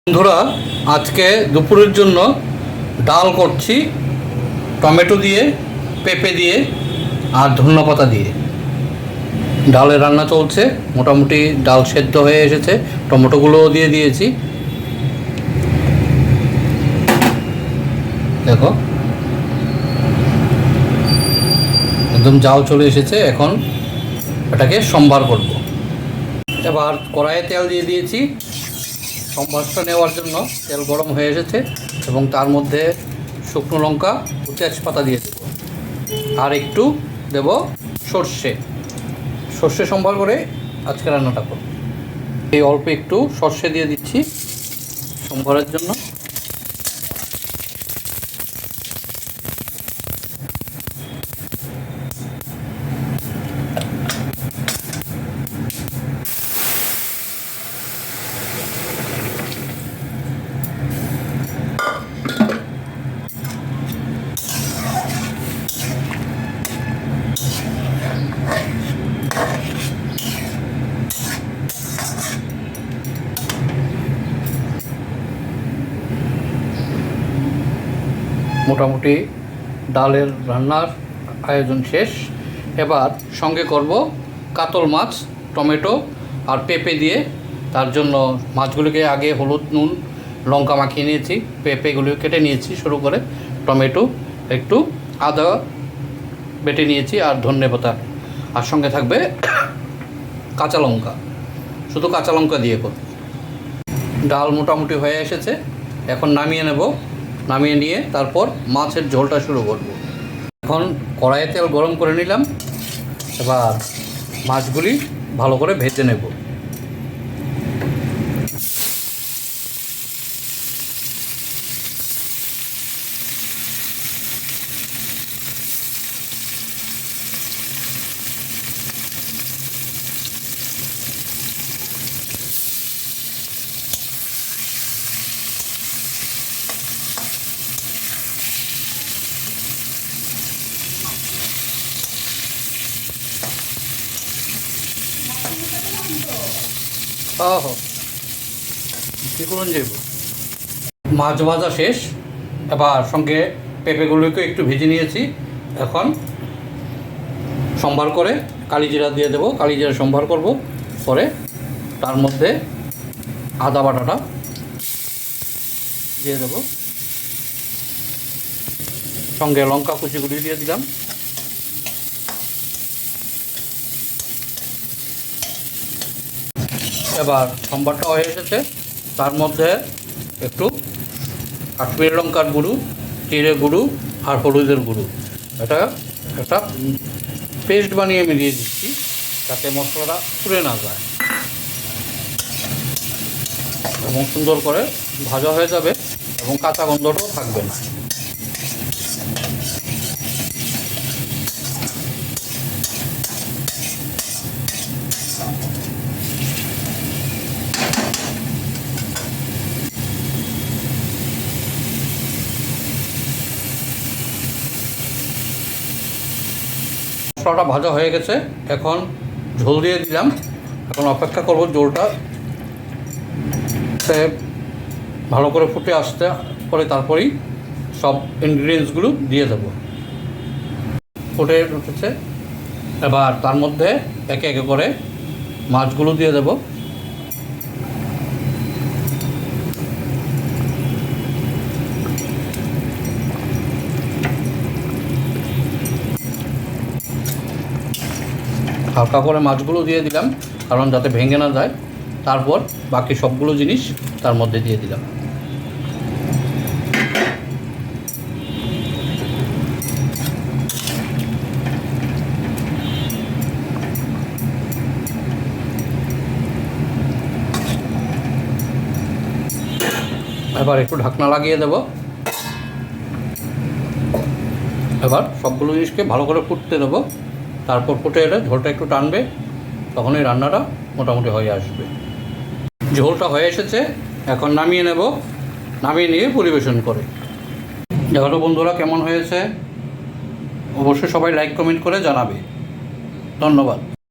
বন্ধুরা, আজকে দুপুরের জন্য ডাল করছি টমেটো দিয়ে, পেঁপে দিয়ে আর ধনেপাতা দিয়ে। ডালের রান্না চলছে, মোটামুটি ডাল সেদ্ধ হয়ে এসেছে, টমেটোগুলোও দিয়ে দিয়েছি। দেখো একদম জাল চলে এসেছে। এখন এটাকে সম্বার করব। এবার কড়াইয়ে তেল দিয়ে দিয়েছি সম্বারটা নেওয়ার জন্য। তেল গরম হয়ে এসেছে এবং তার মধ্যে শুকনো লঙ্কা ও তেজপাতা দিয়ে দেব, আর একটু দেব সর্ষে সম্বার করে আজকে রান্নাটা করব। এই অল্প একটু সর্ষে দিয়ে দিচ্ছি সম্বারের জন্য। মোটামুটি ডালের রান্নার আয়োজন শেষ। এবার সঙ্গে করব কাতল মাছ, টমেটো আর পেঁপে দিয়ে। তার জন্য মাছগুলিকে আগে হলুদ, নুন, লঙ্কা মাখিয়ে নিয়েছি, পেঁপেগুলো কেটে নিয়েছি সরু করে, টমেটো, একটু আদা বেটে নিয়েছি আর ধনেপাতা, আর সঙ্গে থাকবে কাঁচা লঙ্কা। শুধু কাঁচা লঙ্কা দিয়ে করব। ডাল মোটামুটি হয়ে এসেছে, এখন নামিয়ে নেব। নামিয়ে নিয়ে তারপর মাছের ঝোলটা শুরু করব। এখন কড়াইয়ে তেল গরম করে নিলাম। এবার মাছগুলি ভালো করে ভেজে নেব। কী করুন যাইব। মাছ ভাজা শেষ। এবার সঙ্গে পেঁপেগুলোকে একটু ভেজে নিয়েছি। এখন সম্বার করে কালিজিরা দিয়ে দেবো, কালিজিরা সম্বার করব। পরে তার মধ্যে আদা বাটাটা দিয়ে দেবো, সঙ্গে লঙ্কা কুচিগুলি দিয়ে দিলাম। এবার সম্বারটা হয়ে এসেছে, তার মধ্যে একটু কাশ্মীরি লঙ্কার গুঁড়ো, জিরে গুঁড়ো আর হলুদের গুঁড়ো, এটা একটা পেস্ট বানিয়ে মিলিয়ে দিচ্ছি যাতে মশলাটা পুড়ে না যায় এবং সুন্দর করে ভাজা হয়ে যাবে এবং কাঁচা গন্ধটাও থাকবে না। মশলাটা ভাজা হয়ে গেছে, এখন ঝোল দিয়ে দিলাম। এখন অপেক্ষা করব ঝোলটা ভালো করে ফুটে আসতে পরে তারপরেই সব ইনগ্রিডিয়েন্টসগুলো দিয়ে দেবো। ফুটে উঠেছে, এবার তার মধ্যে একে একে করে মাছগুলো দিয়ে দেবো। হালকা করে মাছগুলো দিয়ে দিলাম, কারণ যাতে ভেঙে না যায়। তারপর বাকি সবগুলো জিনিস তার মধ্যে দিয়ে দিলাম। এবার একটু ঢাকনা লাগিয়ে দেব। এবার সবগুলো জিনিসকে ভালো করে ফুটতে দেবো। তারপর ফুটে এলে ঝোলটা একটু টানবে, তখনই রান্নাটা মোটামুটি হয়ে আসবে। ঝোলটা হয়ে এসেছে, এখন নামিয়ে নেব। নামিয়ে নিয়ে পরিবেশন করে দেখো বন্ধুরা কেমন হয়েছে। অবশ্যই সবাই লাইক কমেন্ট করে জানাবে। ধন্যবাদ।